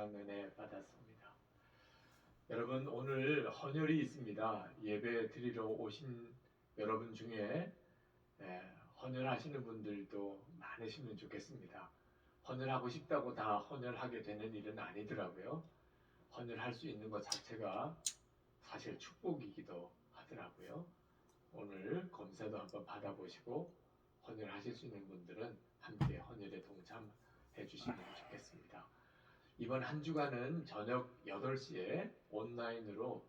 귀한 은혜 받았습니다. 여러분, 오늘 헌혈이 있습니다. 예배 드리러 오신 여러분 중에 헌혈하시는 분들도 많으시면 좋겠습니다. 헌혈하고 싶다고 다 헌혈하게 되는 일은 아니더라고요. 헌혈할 수 있는 것 자체가 사실 축복이기도 하더라고요. 오늘 검사도 한번 받아보시고 헌혈하실 수 있는 분들은 함께 헌혈에 동참해 주시면 좋겠습니다. 이번 한 주간은 저녁 8시에 온라인으로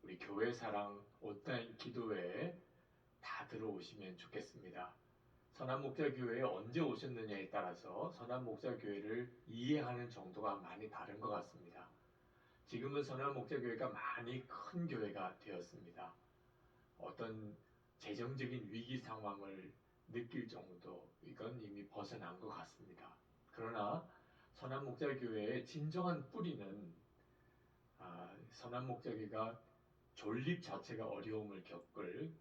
우리 교회사랑 온라인 기도회에 다 들어오시면 좋겠습니다. 선한목자교회에 언제 오셨느냐에 따라서 선한목자교회를 이해하는 정도가 많이 다른 것 같습니다. 지금은 선한목자교회가 많이 큰 교회가 되었습니다. 어떤 재정적인 위기 상황을 느낄 정도, 이건 이미 벗어난 것 같습니다. 그러나 선한목자교회의 진정한 뿌리는 선한목자교회가 존립 자체가 어려움을 겪을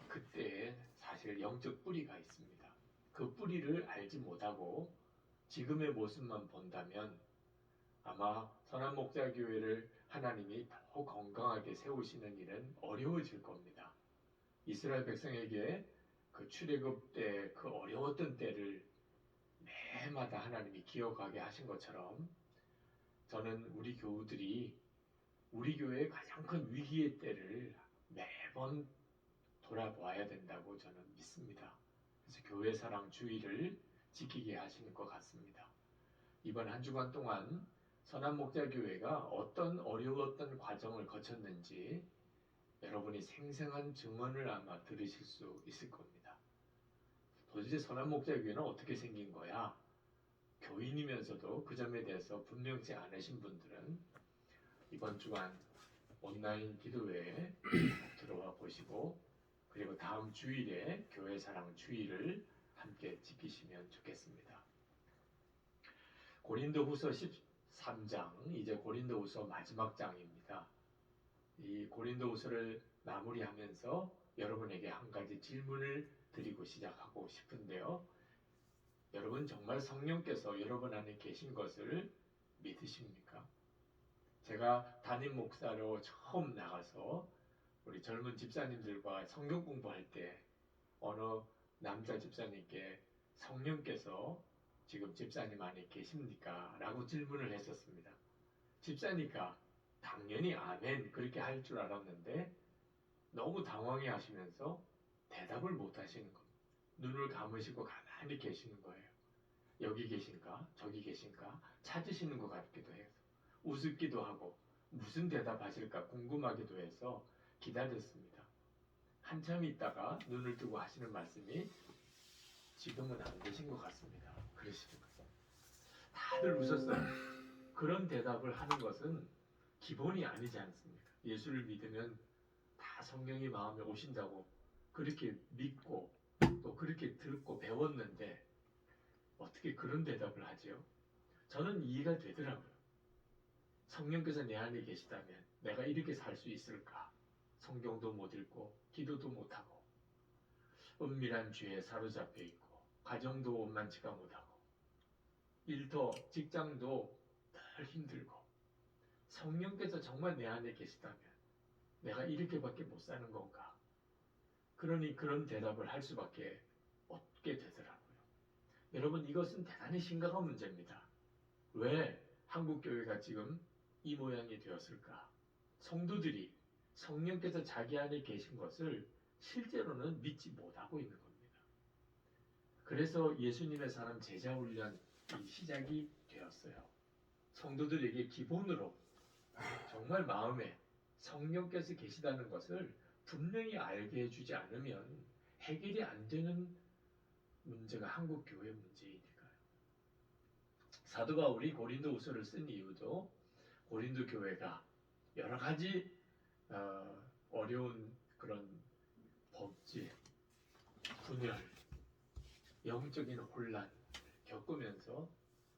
그때에 사실 영적 뿌리가 있습니다. 그 뿌리를 알지 못하고 지금의 모습만 본다면 아마 선한목자교회를 하나님이 더 건강하게 세우시는 일은 어려워질 겁니다. 이스라엘 백성에게 그 출애굽 때 그 어려웠던 때를 매해마다 하나님이 기억하게 하신 것처럼 저는 우리 교우들이 우리 교회의 가장 큰 위기의 때를 매번 돌아보아야 된다고 저는 믿습니다. 그래서 교회사랑 주의를 지키게 하시는 것 같습니다. 이번 한 주간 동안 선한목자교회가 어떤 어려웠던 과정을 거쳤는지 여러분이 생생한 증언을 아마 들으실 수 있을 겁니다. 도대체 선한목자교회는 어떻게 생긴 거야? 교인이면서도 그 점에 대해서 분명치 않으신 분들은 이번 주간 온라인 기도회에 들어와 보시고 그리고 다음 주일에 교회사랑 주일을 함께 지키시면 좋겠습니다. 고린도후서 13장, 이제 고린도후서 마지막 장입니다. 이 고린도후서를 마무리하면서 여러분에게 한 가지 질문을 드리고 시작하고 싶은데요. 여러분 정말 성령께서 여러분 안에 계신 것을 믿으십니까? 제가 담임 목사로 처음 나가서 우리 젊은 집사님들과 성경 공부할 때 어느 남자 집사님께 성령께서 지금 집사님 안에 계십니까? 라고 질문을 했었습니다. 집사니까 당연히 아멘 그렇게 할 줄 알았는데 너무 당황해 하시면서 대답을 못 하시는 겁니다. 눈을 감으시고 가만히 계시는 거예요. 여기 계신가? 저기 계신가? 찾으시는 것 같기도 해서 우습기도 하고 무슨 대답하실까 궁금하기도 해서 기다렸습니다. 한참 있다가 눈을 뜨고 하시는 말씀이 지금은 안 계신 것 같습니다. 그러시는 거예요. 다들 웃었어요. 그런 대답을 하는 것은 기본이 아니지 않습니까? 예수를 믿으면 다 성령이 마음에 오신다고 그렇게 믿고 또 그렇게 듣고 배웠는데 어떻게 그런 대답을 하지요? 저는 이해가 되더라고요. 성령께서 내 안에 계시다면 내가 이렇게 살 수 있을까? 성경도 못 읽고 기도도 못하고 은밀한 죄에 사로잡혀 있고 가정도 원만치가 못하고 일터 직장도 늘 힘들고 성령께서 정말 내 안에 계시다면 내가 이렇게밖에 못 사는 건가? 그러니 그런 대답을 할 수밖에 없게 되더라고요. 여러분 이것은 대단히 심각한 문제입니다. 왜 한국교회가 지금 이 모양이 되었을까? 성도들이 성령께서 자기 안에 계신 것을 실제로는 믿지 못하고 있는 겁니다. 그래서 예수님의 사람 제자 훈련이 시작이 되었어요. 성도들에게 기본으로 정말 마음에 성령께서 계시다는 것을 분명히 알게 해주지 않으면 해결이 안 되는 문제가 한국 교회 문제이니까요. 사도 바울이 고린도후서를 쓴 이유도 고린도 교회가 여러 가지 어려운 그런 법제, 분열, 영적인 혼란 겪으면서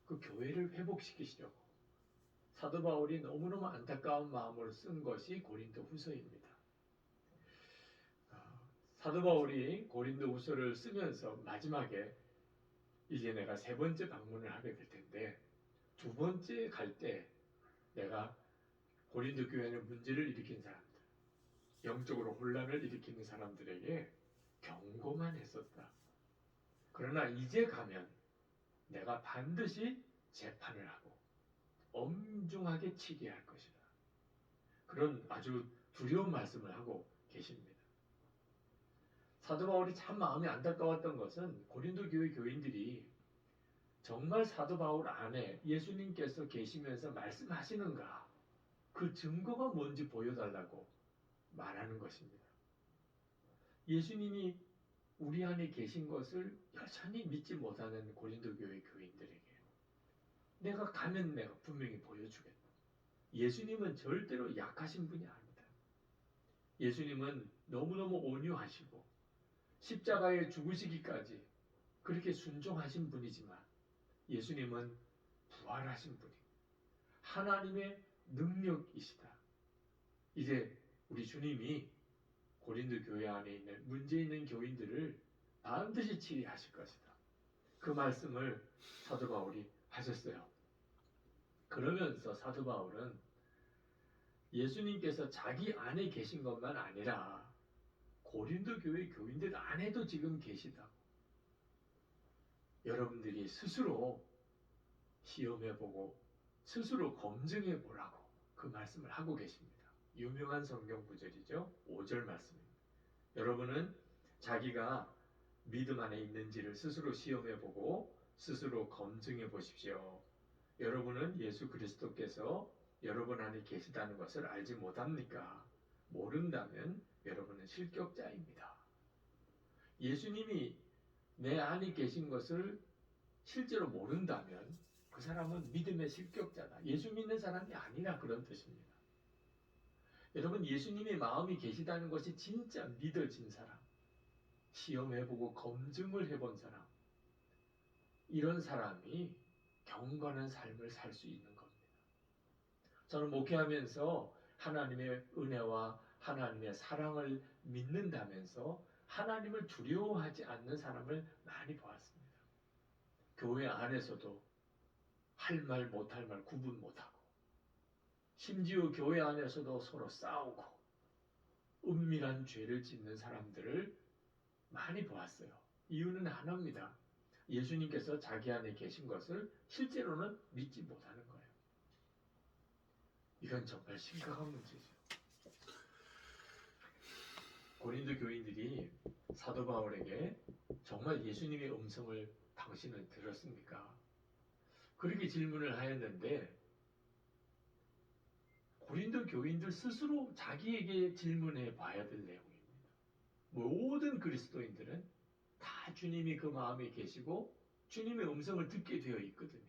그 교회를 회복시키시려고 사도 바울이 너무너무 안타까운 마음으로 쓴 것이 고린도 후서입니다. 사도 바울이 고린도 후서를 쓰면서 마지막에 이제 내가 세 번째 방문을 하게 될 텐데 두 번째 갈 때 내가 고린도 교회는 문제를 일으킨 사람들, 영적으로 혼란을 일으키는 사람들에게 경고만 했었다. 그러나 이제 가면 내가 반드시 재판을 하고 엄중하게 치게 할 것이다. 그런 아주 두려운 말씀을 하고 계십니다. 사도 바울이 참 마음이 안타까웠던 것은 고린도 교회 교인들이 정말 사도 바울 안에 예수님께서 계시면서 말씀하시는가, 그 증거가 뭔지 보여달라고 말하는 것입니다. 예수님이 우리 안에 계신 것을 여전히 믿지 못하는 고린도 교회 교인들에게 내가 가면 내가 분명히 보여주겠다. 예수님은 절대로 약하신 분이 아니다. 예수님은 너무너무 온유하시고 십자가에 죽으시기까지 그렇게 순종하신 분이지만 예수님은 부활하신 분이고 하나님의 능력이시다. 이제 우리 주님이 고린도 교회 안에 있는 문제 있는 교인들을 반드시 치리하실 것이다. 그 말씀을 사도 바울이 하셨어요. 그러면서 사도 바울은 예수님께서 자기 안에 계신 것만 아니라 고린도 교회 교인들 안에도 지금 계시다고. 여러분들이 스스로 시험해보고 스스로 검증해보라고 그 말씀을 하고 계십니다. 유명한 성경 구절이죠. 5절 말씀입니다. 여러분은 자기가 믿음 안에 있는지를 스스로 시험해보고 스스로 검증해보십시오. 여러분은 예수 그리스도께서 여러분 안에 계시다는 것을 알지 못합니까? 모른다면 여러분은 실격자입니다. 예수님이 내 안에 계신 것을 실제로 모른다면 그 사람은 믿음의 실격자다. 예수 믿는 사람이 아니라 그런 뜻입니다. 여러분, 예수님의 마음이 계시다는 것이 진짜 믿어진 사람, 시험해보고 검증을 해본 사람, 이런 사람이 경건한 삶을 살 수 있는 겁니다. 저는 목회하면서 하나님의 은혜와 하나님의 사랑을 믿는다면서 하나님을 두려워하지 않는 사람을 많이 보았습니다. 교회 안에서도 할 말 못할 말 구분 못하고 심지어 교회 안에서도 서로 싸우고 은밀한 죄를 짓는 사람들을 많이 보았어요. 이유는 하나입니다. 예수님께서 자기 안에 계신 것을 실제로는 믿지 못하는 거예요. 이건 정말 심각한 문제죠. 고린도 교인들이 사도 바울에게 정말 예수님의 음성을 당신은 들었습니까? 그렇게 질문을 하였는데 고린도 교인들 스스로 자기에게 질문해 봐야 될 내용입니다. 모든 그리스도인들은 다 주님이 그 마음에 계시고 주님의 음성을 듣게 되어 있거든요.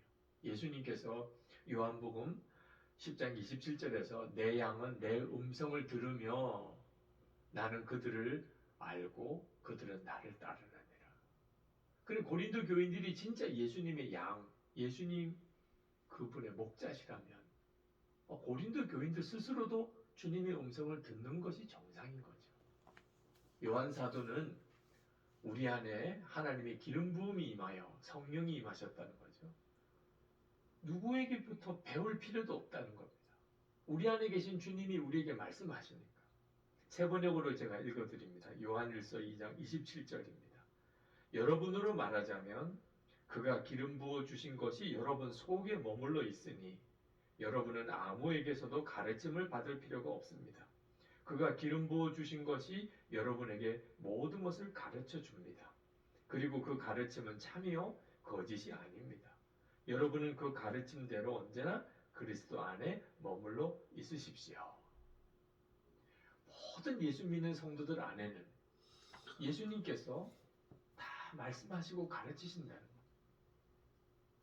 예수님께서 요한복음 10장 27절에서 내 양은 내 음성을 들으며 나는 그들을 알고 그들은 나를 따르느니라. 그리고 고린도 교인들이 진짜 예수님의 양, 예수님 그분의 목자시라면 고린도 교인들 스스로도 주님의 음성을 듣는 것이 정상인 거죠. 요한 사도는 우리 안에 하나님의 기름 부음이 임하여 성령이 임하셨다는 거죠. 누구에게부터 배울 필요도 없다는 겁니다. 우리 안에 계신 주님이 우리에게 말씀하시니까. 세 번역으로 제가 읽어드립니다. 요한일서 2장 27절입니다. 여러분으로 말하자면 그가 기름 부어 주신 것이 여러분 속에 머물러 있으니 여러분은 아무에게서도 가르침을 받을 필요가 없습니다. 그가 기름 부어 주신 것이 여러분에게 모든 것을 가르쳐 줍니다. 그리고 그 가르침은 참이요 거짓이 아닙니다. 여러분은 그 가르침대로 언제나 그리스도 안에 머물러 있으십시오. 모든 예수 믿는 성도들 안에는 예수님께서 다 말씀하시고 가르치신다는 것.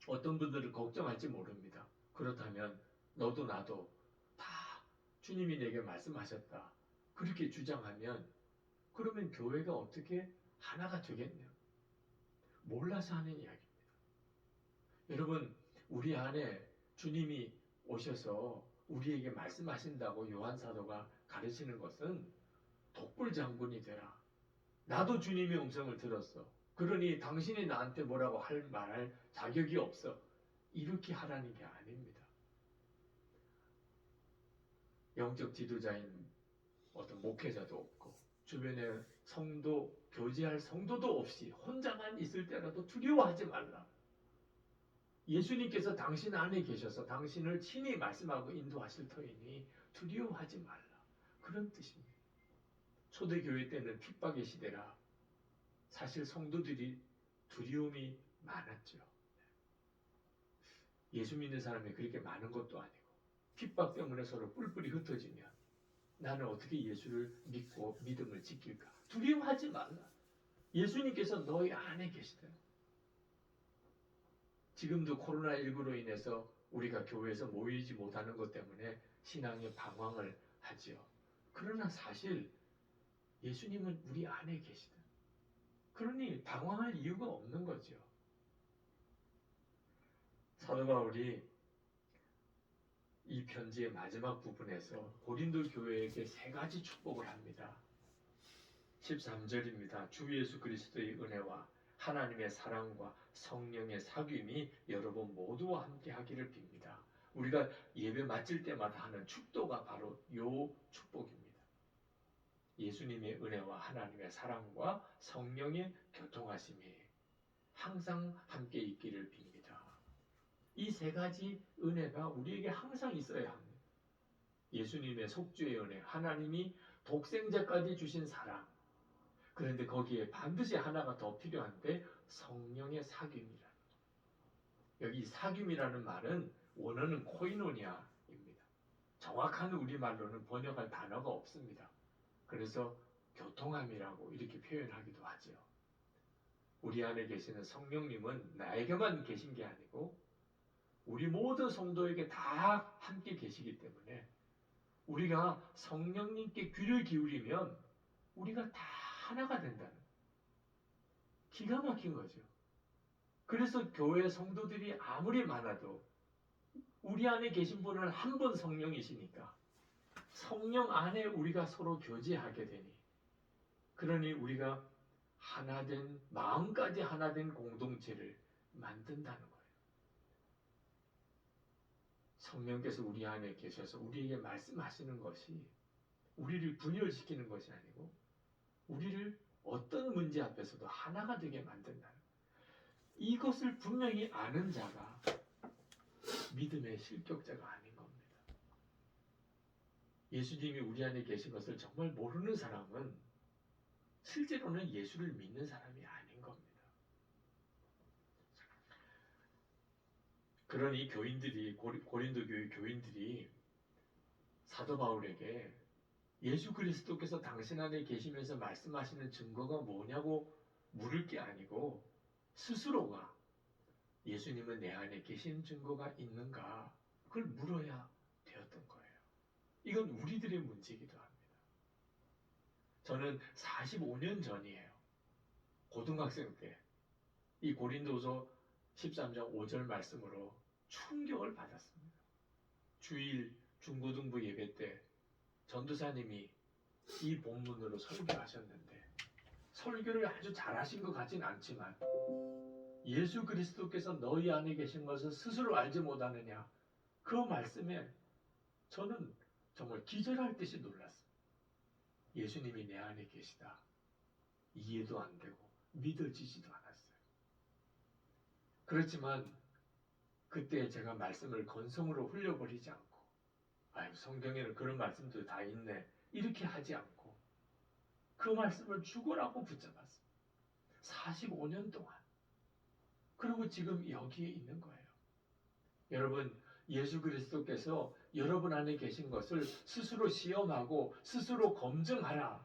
어떤 분들은 걱정할지 모릅니다. 그렇다면 너도 나도 다 주님이 내게 말씀하셨다. 그렇게 주장하면 그러면 교회가 어떻게 하나가 되겠냐? 몰라서 하는 이야기입니다. 여러분, 우리 안에 주님이 오셔서 우리에게 말씀하신다고 요한 사도가 가르치는 것은 독불 장군이 되라. 나도 주님의 음성을 들었어. 그러니 당신이 나한테 뭐라고 말할 자격이 없어. 이렇게 하라는 게 아닙니다. 영적 지도자인 어떤 목회자도 없고 주변에 성도, 교제할 성도도 없이 혼자만 있을 때라도 두려워하지 말라. 예수님께서 당신 안에 계셔서 당신을 친히 말씀하고 인도하실 터이니 두려워하지 말라. 그런 뜻입니다. 초대교회 때는 핍박의 시대라 사실 성도들이 두려움이 많았죠. 예수 믿는 사람이 그렇게 많은 것도 아니고 핍박 때문에 서로 뿔뿔이 흩어지면 나는 어떻게 예수를 믿고 믿음을 지킬까? 두려워하지 말라. 예수님께서 너희 안에 계시다. 지금도 코로나19로 인해서 우리가 교회에서 모이지 못하는 것 때문에 신앙의 방황을 하지요. 그러나 사실 예수님은 우리 안에 계시다. 그러니 방황할 이유가 없는 거죠. 사도 바울이 이 편지의 마지막 부분에서 고린도 교회에게 세 가지 축복을 합니다. 13절입니다. 주 예수 그리스도의 은혜와 하나님의 사랑과 성령의 사귐이 여러분 모두와 함께 하기를 빕니다. 우리가 예배 마칠 때마다 하는 축도가 바로 요 축복입니다. 예수님의 은혜와 하나님의 사랑과 성령의 교통하심이 항상 함께 있기를 빕니다. 이 세 가지 은혜가 우리에게 항상 있어야 합니다. 예수님의 속죄의 은혜, 하나님이 독생자까지 주신 사랑. 그런데 거기에 반드시 하나가 더 필요한데 성령의 사귐이라는. 여기 사귐이라는 말은 원어는 코이노니아입니다. 정확한 우리말로는 번역할 단어가 없습니다. 그래서 교통함이라고 이렇게 표현하기도 하죠. 우리 안에 계시는 성령님은 나에게만 계신 게 아니고 우리 모든 성도에게 다 함께 계시기 때문에 우리가 성령님께 귀를 기울이면 우리가 다 하나가 된다는 기가 막힌 거죠. 그래서 교회 성도들이 아무리 많아도 우리 안에 계신 분은 한 분 성령이시니까 성령 안에 우리가 서로 교제하게 되니 그러니 우리가 하나된 마음까지 하나된 공동체를 만든다는 거예요. 성령께서 우리 안에 계셔서 우리에게 말씀하시는 것이 우리를 분열시키는 것이 아니고 우리를 어떤 문제 앞에서도 하나가 되게 만든다는 이것을 분명히 아는 자가 믿음의 실격자가 아닌 겁니다. 예수님이 우리 안에 계신 것을 정말 모르는 사람은 실제로는 예수를 믿는 사람이 아닌 겁니다. 그러니 교인들이 고린도 교회 교인들이 사도 바울에게 예수 그리스도께서 당신 안에 계시면서 말씀하시는 증거가 뭐냐고 물을 게 아니고 스스로가 예수님은 내 안에 계신 증거가 있는가 그걸 물어야 되었던 거예요. 이건 우리들의 문제이기도 합니다. 저는 45년 전이에요. 고등학생 때 이 고린도서 13장 5절 말씀으로 충격을 받았습니다. 주일 중고등부 예배 때 전도사님이 이 본문으로 설교하셨는데 설교를 아주 잘하신 것 같진 않지만 예수 그리스도께서 너희 안에 계신 것을 스스로 알지 못하느냐 그 말씀에 저는 정말 기절할 듯이 놀랐습니다. 예수님이 내 안에 계시다. 이해도 안 되고 믿어지지도 않았어요. 그렇지만 그때 제가 말씀을 건성으로 흘려버리지 않고 아유 성경에는 그런 말씀도 다 있네 이렇게 하지 않고 그 말씀을 죽으라고 붙잡았습니다. 45년 동안. 그리고 지금 여기에 있는 거예요. 여러분 예수 그리스도께서 여러분 안에 계신 것을 스스로 시험하고 스스로 검증하라.